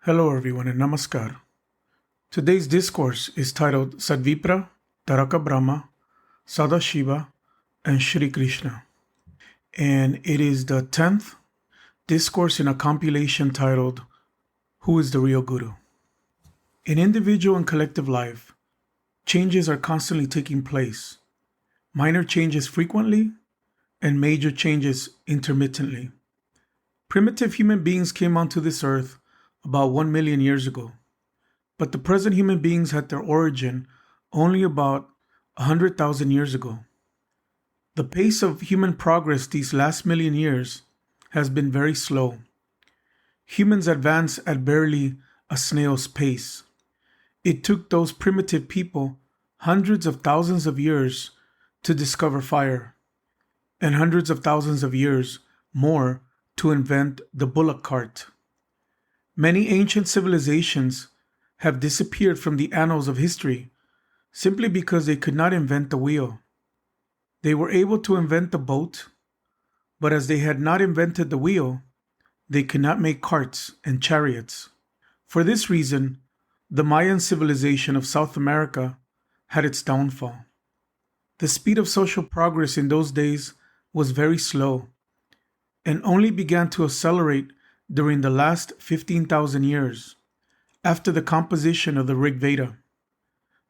Hello everyone and namaskar. Today's discourse is titled Sadvipra, Raka Brahma, Sada Shiva, and Shrii Krishna. And it is the 10th discourse in a compilation titled Who is the Real Guru? In individual and collective life, changes are constantly taking place. Minor changes frequently and major changes intermittently. Primitive human beings came onto this earth about 1 million years ago, but the present human beings had their origin only about 100,000 years ago. The pace of human progress these last million years has been very slow. Humans advance at barely a snail's pace. It took those primitive people hundreds of thousands of years to discover fire, and hundreds of thousands of years more to invent the bullock cart. Many ancient civilizations have disappeared from the annals of history simply because they could not invent the wheel. They were able to invent the boat, but as they had not invented the wheel, they could not make carts and chariots. For this reason, the Mayan civilization of South America had its downfall. The speed of social progress in those days was very slow and only began to accelerate during the last 15,000 years, after the composition of the Rig Veda.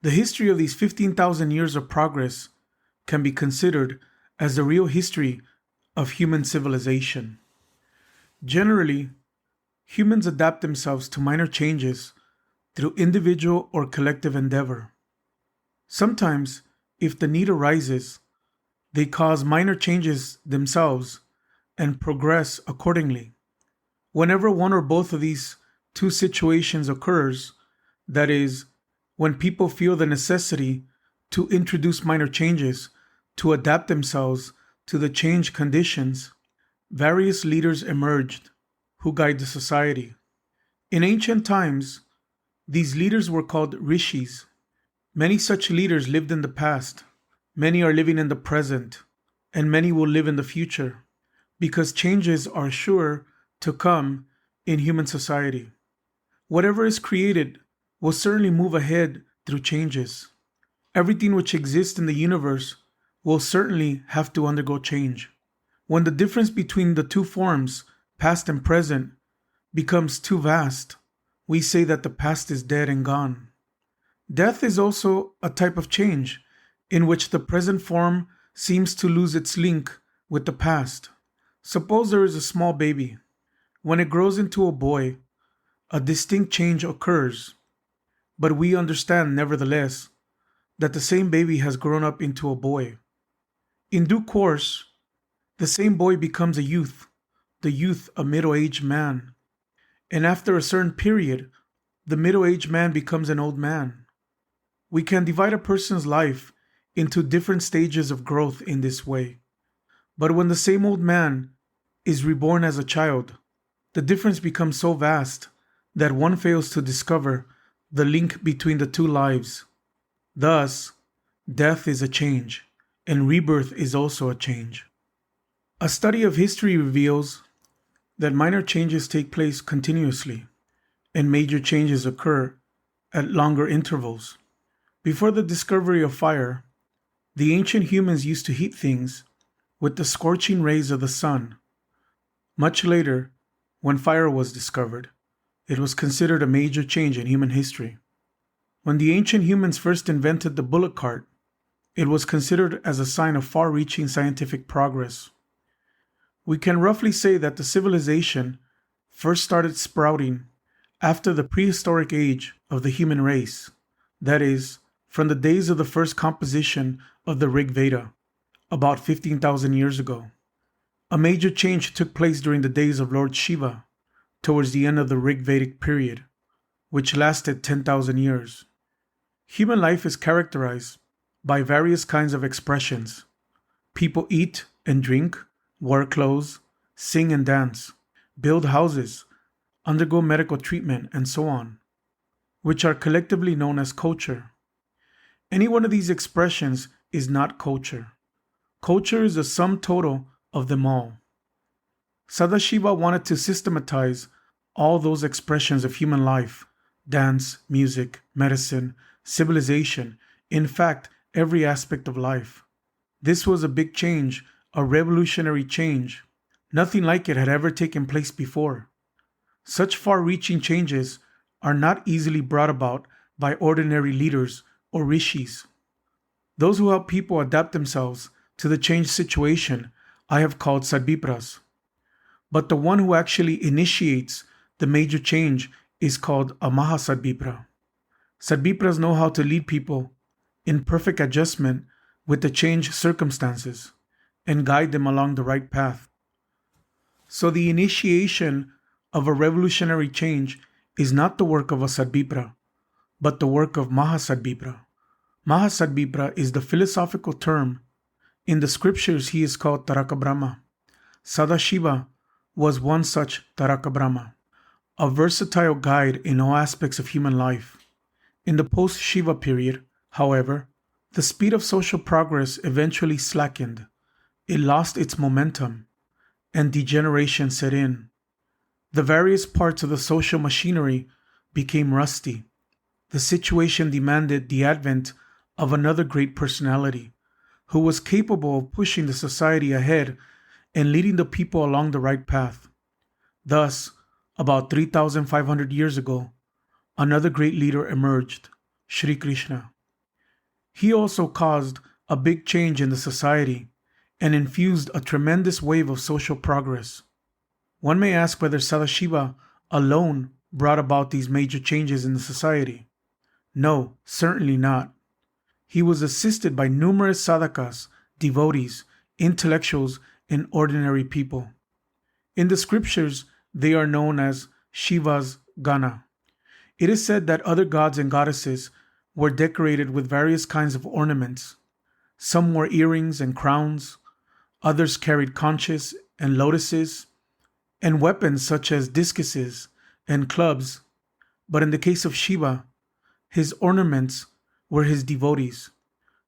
The history of these 15,000 years of progress can be considered as the real history of human civilization. Generally, humans adapt themselves to minor changes through individual or collective endeavor. Sometimes, if the need arises, they cause minor changes themselves and progress accordingly. Whenever one or both of these two situations occurs, that is, when people feel the necessity to introduce minor changes to adapt themselves to the changed conditions, various leaders emerged who guide the society. In ancient times, these leaders were called rishis. Many such leaders lived in the past, many are living in the present, and many will live in the future, because changes are sure to come in human society. Whatever is created will certainly move ahead through changes. Everything which exists in the universe will certainly have to undergo change. When the difference between the two forms, past and present, becomes too vast, we say that the past is dead and gone. Death is also a type of change in which the present form seems to lose its link with the past. Suppose there is a small baby. When it grows into a boy, a distinct change occurs, but we understand, nevertheless, that the same baby has grown up into a boy. In due course, the same boy becomes a youth, the youth a middle-aged man, and after a certain period, the middle-aged man becomes an old man. We can divide a person's life into different stages of growth in this way, but when the same old man is reborn as a child, the difference becomes so vast that one fails to discover the link between the two lives. Thus, death is a change, and rebirth is also a change. A study of history reveals that minor changes take place continuously, and major changes occur at longer intervals. Before the discovery of fire, the ancient humans used to heat things with the scorching rays of the sun. Much later, when fire was discovered, it was considered a major change in human history. When the ancient humans first invented the bullock cart, it was considered as a sign of far-reaching scientific progress. We can roughly say that the civilization first started sprouting after the prehistoric age of the human race, that is, from the days of the first composition of the Rig Veda, about 15,000 years ago. A major change took place during the days of Lord Shiva, towards the end of the Rig Vedic period, which lasted 10,000 years. Human life is characterized by various kinds of expressions. People eat and drink, wear clothes, sing and dance, build houses, undergo medical treatment, and so on, which are collectively known as culture. Any one of these expressions is not culture. Culture is the sum total of them all. Sadashiva wanted to systematize all those expressions of human life, dance, music, medicine, civilization, in fact, every aspect of life. This was a big change, a revolutionary change. Nothing like it had ever taken place before. Such far reaching changes are not easily brought about by ordinary leaders or rishis. Those who help people adapt themselves to the changed situation I have called Sadvipras. But the one who actually initiates the major change is called a Mahasadvipra. Sadvipras know how to lead people in perfect adjustment with the changed circumstances and guide them along the right path. So the initiation of a revolutionary change is not the work of a Sadvipra, but the work of Mahasadvipra. Mahasadvipra is the philosophical term. In the scriptures, he is called Taraka Brahma. Sada Shiva was one such Taraka Brahma, a versatile guide in all aspects of human life. In the post-Shiva period, however, the speed of social progress eventually slackened. It lost its momentum, and degeneration set in. The various parts of the social machinery became rusty. The situation demanded the advent of another great personality who was capable of pushing the society ahead and leading the people along the right path. Thus, about 3,500 years ago, another great leader emerged, Shrii Krishna. He also caused a big change in the society and infused a tremendous wave of social progress. One may ask whether Sadashiva alone brought about these major changes in the society. No, certainly not. He was assisted by numerous sadhakas, devotees, intellectuals, and ordinary people. In the scriptures, they are known as Shiva's Gana. It is said that other gods and goddesses were decorated with various kinds of ornaments. Some wore earrings and crowns, others carried conches and lotuses, and weapons such as discourses and clubs. But in the case of Shiva, his ornaments were his devotees,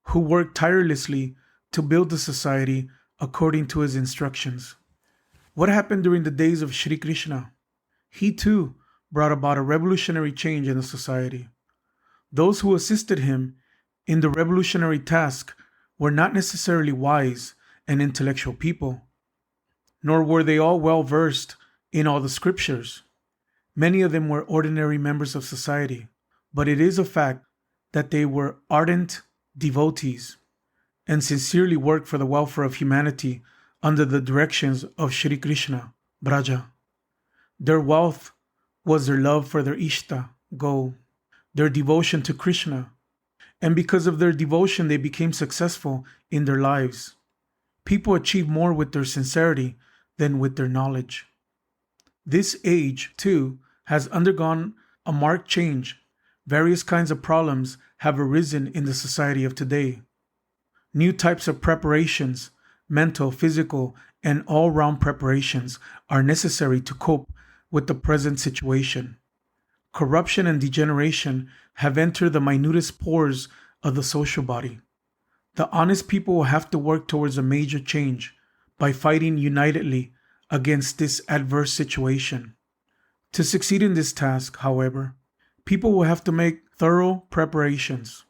who worked tirelessly to build the society according to his instructions. What happened during the days of Shri Krishna? He too brought about a revolutionary change in the society. Those who assisted him in the revolutionary task were not necessarily wise and intellectual people, nor were they all well versed in all the scriptures. Many of them were ordinary members of society, but it is a fact that they were ardent devotees and sincerely worked for the welfare of humanity under the directions of Shri Krishna, Braja. Their wealth was their love for their Ishta, goal, their devotion to Krishna, and because of their devotion, they became successful in their lives. People achieve more with their sincerity than with their knowledge. This age, too, has undergone a marked change. Various kinds of problems have arisen in the society of today. New types of preparations, mental, physical, and all-round preparations are necessary to cope with the present situation. Corruption and degeneration have entered the minutest pores of the social body. The honest people will have to work towards a major change by fighting unitedly against this adverse situation. To succeed in this task, however, people will have to make thorough preparations.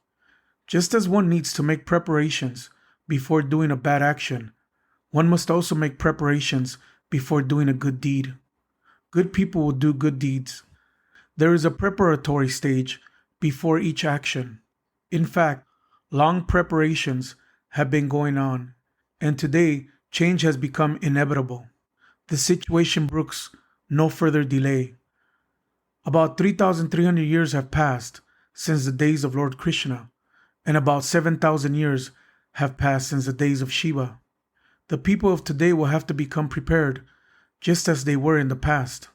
Just as one needs to make preparations before doing a bad action, one must also make preparations before doing a good deed. Good people will do good deeds. There is a preparatory stage before each action. In fact, long preparations have been going on, and today change has become inevitable. The situation brooks no further delay. About 3,300 years have passed since the days of Lord Krishna, and about 7,000 years have passed since the days of Shiva. The people of today will have to become prepared, just as they were in the past.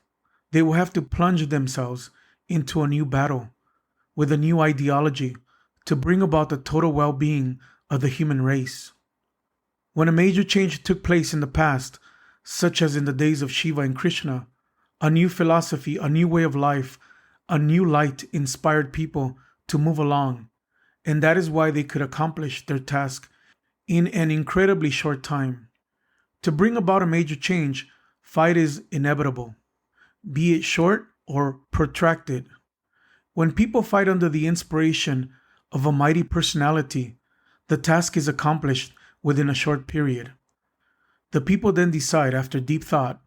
They will have to plunge themselves into a new battle with a new ideology to bring about the total well-being of the human race. When a major change took place in the past, such as in the days of Shiva and Krishna, a new philosophy, a new way of life, a new light inspired people to move along, and that is why they could accomplish their task in an incredibly short time. To bring about a major change, fight is inevitable. be it short or protracted. When people fight under the inspiration of a mighty personality, the task is accomplished within a short period. The people then decide, after deep thought,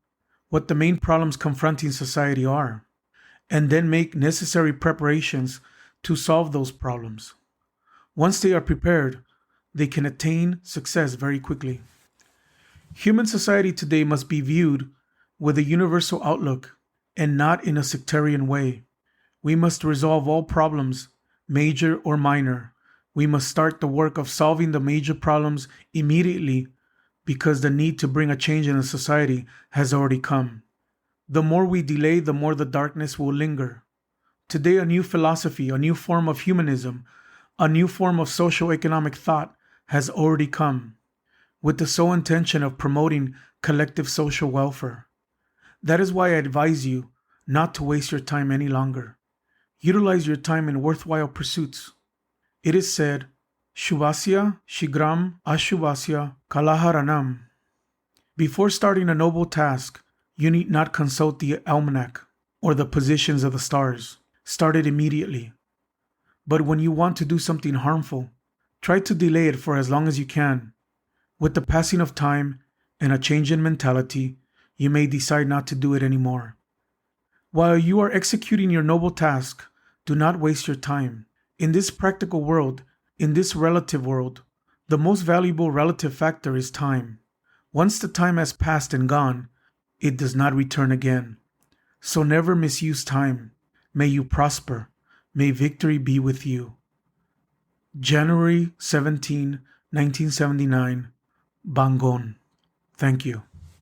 what the main problems confronting society are, and then make necessary preparations to solve those problems. Once they are prepared, they can attain success very quickly. Human society today must be viewed with a universal outlook and not in a sectarian way. We must resolve all problems, major or minor. We must start the work of solving the major problems immediately because the need to bring a change in the society has already come. The more we delay, the more the darkness will linger. Today, a new philosophy, a new form of humanism, a new form of socio-economic thought has already come, with the sole intention of promoting collective social welfare. That is why I advise you not to waste your time any longer. Utilize your time in worthwhile pursuits. It is said, Shubhasya Shigram Ashubhasya Kalaharanam. Before starting a noble task, you need not consult the almanac or the positions of the stars. Start it immediately. But when you want to do something harmful, try to delay it for as long as you can. With the passing of time and a change in mentality, you may decide not to do it anymore. While you are executing your noble task, do not waste your time. In this practical world, in this relative world, the most valuable relative factor is time. Once the time has passed and gone, it does not return again. So never misuse time. May you prosper. May victory be with you. January 17, 1979, Bangon. Thank you.